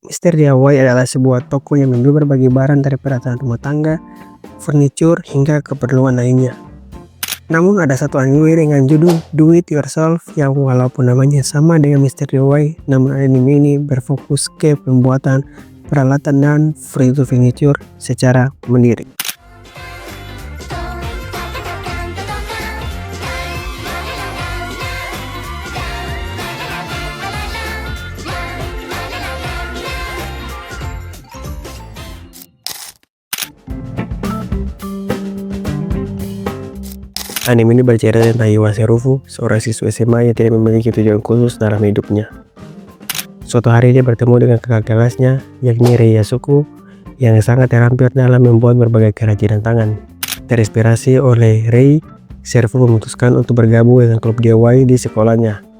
Mr. DIY adalah sebuah toko yang menjual berbagai barang dari peralatan rumah tangga, furniture, hingga keperluan lainnya. Namun ada satu anime dengan judul Do It Yourself yang walaupun namanya sama dengan Mr. DIY, namun anime ini berfokus ke pembuatan peralatan dan furniture secara mandiri. Anime ini bercerita tentang Iwase Rufu, seorang siswa SMA yang tidak memiliki tujuan khusus dalam hidupnya. Suatu hari dia bertemu dengan kakak kelasnya, yakni Rei Yasuko, yang sangat terampil dalam membuat berbagai kerajinan tangan. Terinspirasi oleh Rei, Rufu memutuskan untuk bergabung dengan klub DIY di sekolahnya.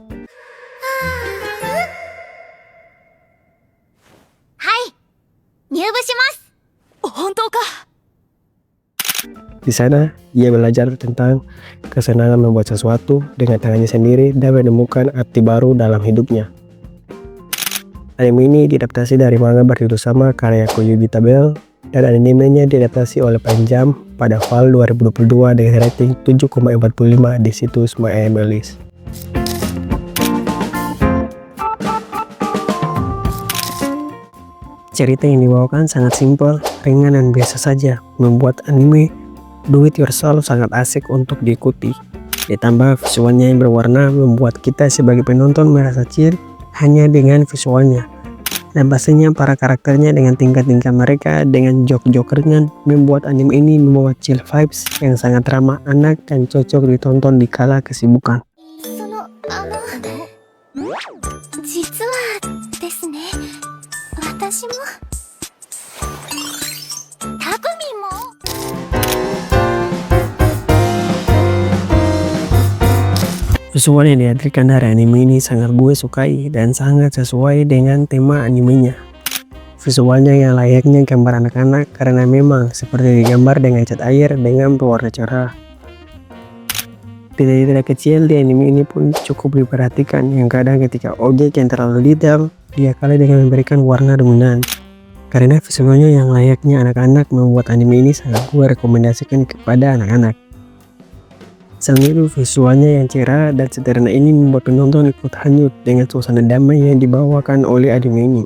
Di sana, ia belajar tentang kesenangan membuat sesuatu dengan tangannya sendiri dan menemukan arti baru dalam hidupnya. Anime ini diadaptasi dari manga berjudul sama karya Koyuki Tabel, dan animenya diadaptasi oleh Panjam pada Fall 2022 dengan rating 7,45 di situs MyAnimeList. Cerita yang dibawakan sangat simpel, ringan dan biasa saja, membuat anime Do It Yourself sangat asik untuk diikuti. Ditambah visualnya yang berwarna membuat kita sebagai penonton merasa chill hanya dengan visualnya. Dan pastinya para karakternya dengan tingkah-tingkah mereka dengan joke-joke ringan membuat anime ini membawa chill vibes yang sangat ramah anak dan cocok ditonton di kala kesibukan. Visual yang dihadirkan dari anime ini sangat gue sukai dan sangat sesuai dengan tema animenya. Visualnya yang layaknya gambar anak-anak karena memang seperti digambar dengan cat air dengan pewarna cerah. Detail kecil di anime ini pun cukup diperhatikan, yang kadang ketika objek yang terlalu detail diakali dengan memberikan warna dominan. Karena visualnya yang layaknya anak-anak membuat anime ini sangat gue rekomendasikan kepada anak-anak. Selain itu, visualnya yang cerah dan sederhana ini membuat penonton ikut hanyut dengan suasana damai yang dibawakan oleh anime ini.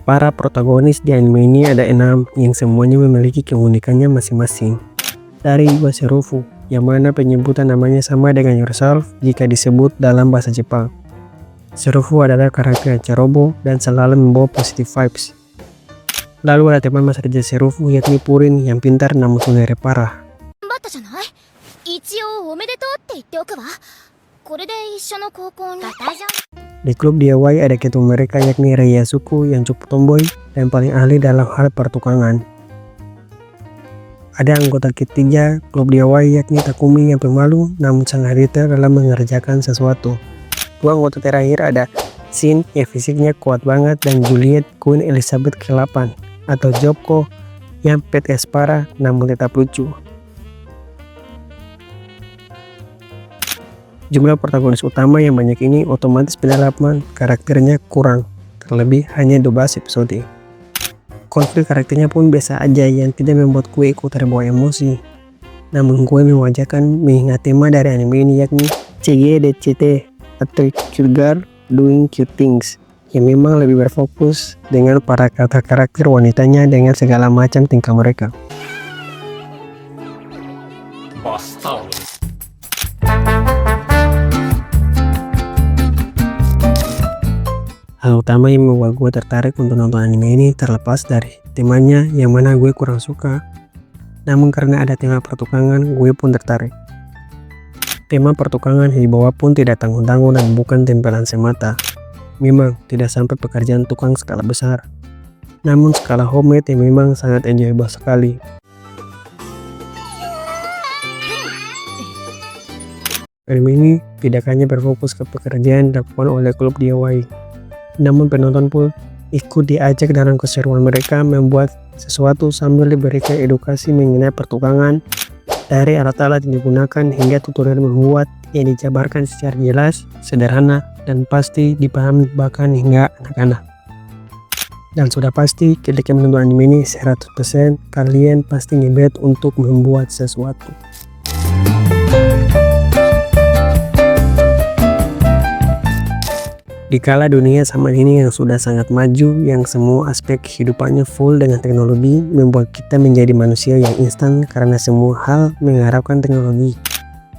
Para protagonis di anime ini ada 6 yang semuanya memiliki keunikannya masing-masing. Dari Iwase Rufu, yang mana penyebutan namanya sama dengan Yourself jika disebut dalam bahasa Jepang. Rufu adalah karakter yang ceroboh dan selalu membawa positive vibes. Lalu ada teman masa kerja Rufu yakni Purin yang pintar namun sunere parah. Di klub DIY ada ketua mereka yakni Rei Yasuko yang cukup tomboy dan paling ahli dalam hal pertukangan. Ada anggota ketiga klub DIY yakni Takumi yang pemalu namun sangat detail dalam mengerjakan sesuatu. Dua anggota terakhir ada Shin yang fisiknya kuat banget dan Juliet Queen Elizabeth ke-8 atau Jopko yang PTS parah namun tetap lucu. Jumlah protagonis utama yang banyak ini otomatis pendalaman karakternya kurang, terlebih hanya 12 episode. Konflik karakternya pun biasa aja yang tidak membuat gue ikut terbawa emosi. Namun gue mewajarkan mengingat tema dari anime ini yakni CGDCT atau Cute Girl Doing Cute Things, yang memang lebih berfokus dengan para karakter wanitanya dengan segala macam tingkah mereka. Hal utama yang membuat gue tertarik untuk nonton anime ini terlepas dari temanya yang mana gue kurang suka. Namun karena ada tema pertukangan, gue pun tertarik. Tema pertukangan yang dibawa pun tidak tanggung-tanggung dan bukan tempelan semata. Memang tidak sampai pekerjaan tukang skala besar, namun skala homemade yang memang sangat enjoyable sekali. Film ini tidak hanya berfokus ke pekerjaan dilakukan oleh klub DIY, namun penonton pun ikut diajak dalam keseruan mereka membuat sesuatu sambil diberikan edukasi mengenai pertukangan, Dari alat-alat yang digunakan hingga tutorial membuat yang dijabarkan secara jelas, sederhana, dan pasti dipahami bahkan hingga anak-anak. Dan sudah pasti ketika menonton anime ini 100% kalian pasti ngebet untuk membuat sesuatu. Dikala dunia zaman ini yang sudah sangat maju, yang semua aspek kehidupannya full dengan teknologi, membuat kita menjadi manusia yang instan karena semua hal mengharapkan teknologi.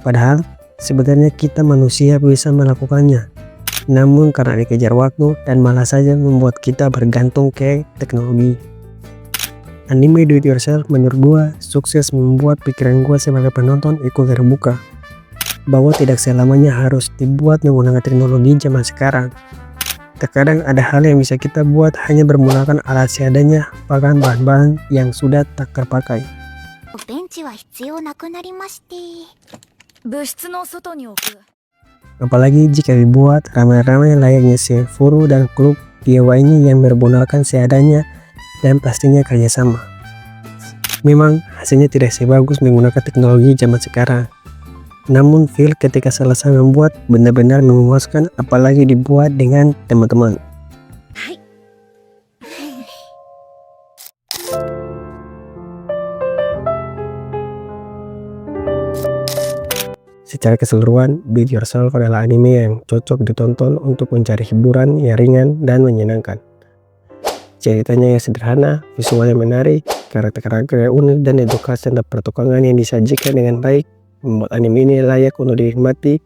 Padahal, sebenarnya kita manusia bisa melakukannya. Namun karena dikejar waktu dan malas saja membuat kita bergantung ke teknologi. Anime do it yourself menurut gua sukses membuat pikiran gua sebagai penonton ikut terbuka. Bahwa tidak selamanya harus dibuat menggunakan teknologi zaman sekarang. Terkadang ada hal yang bisa kita buat hanya bermenggunakan alat seadanya, bahkan bahan-bahan yang sudah tak terpakai. Apalagi jika dibuat ramai-ramai layaknya Seifuru dan klub DIY-nya yang menggunakan seadanya dan pastinya kerjasama. Memang hasilnya tidak sebagus menggunakan teknologi zaman sekarang. Namun feel ketika selesai membuat benar-benar memuaskan, apalagi dibuat dengan teman-teman. Secara keseluruhan, Do It Yourself adalah anime yang cocok ditonton untuk mencari hiburan yang ringan dan menyenangkan. Ceritanya yang sederhana, visualnya menarik, karakter-karakter yang unik, dan edukasi tentang pertukangan yang disajikan dengan baik membuat anime ini layak untuk dinikmati,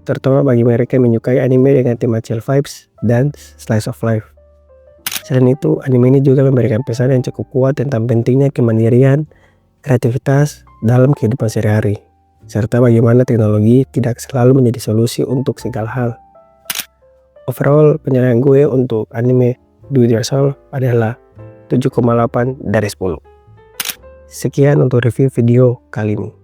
terutama bagi mereka yang menyukai anime dengan tema chill vibes dan slice of life. Selain itu, anime ini juga memberikan pesan yang cukup kuat tentang pentingnya kemandirian, kreativitas dalam kehidupan sehari-hari, serta bagaimana teknologi tidak selalu menjadi solusi untuk segala hal. Overall, penilaian gue untuk anime Do It Yourself adalah 7,8 dari 10. Sekian untuk review video kali ini.